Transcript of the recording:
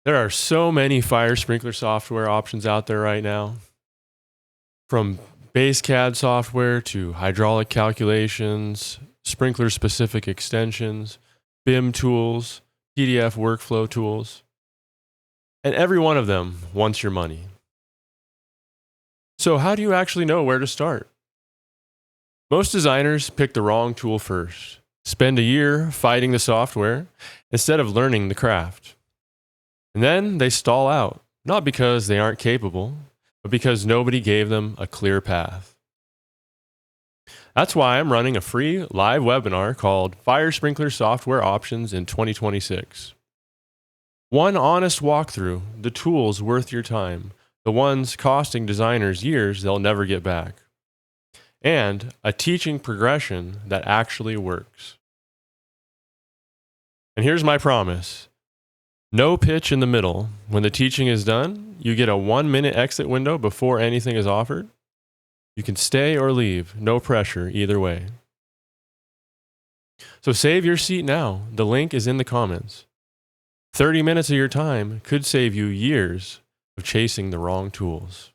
There are so many fire sprinkler software options out there right now, from base CAD software to hydraulic calculations, sprinkler-specific extensions, BIM tools, PDF workflow tools, and every one of them wants your money. So how do you actually know where to start? Most designers pick the wrong tool first, spend a year fighting the software instead of learning the craft. And then they stall out, not because they aren't capable, but because nobody gave them a clear path. That's why I'm running a free live webinar called Fire Sprinkler Software Options in 2026. One honest walkthrough, the tools worth your time, the ones costing designers years they'll never get back, and a teaching progression that actually works. And here's my promise. No pitch in the middle. When the teaching is done, you get a 1-minute exit window before anything is offered. You can stay or leave, no pressure either way. So save your seat now. The link is in the comments. 30 minutes of your time could save you years of chasing the wrong tools.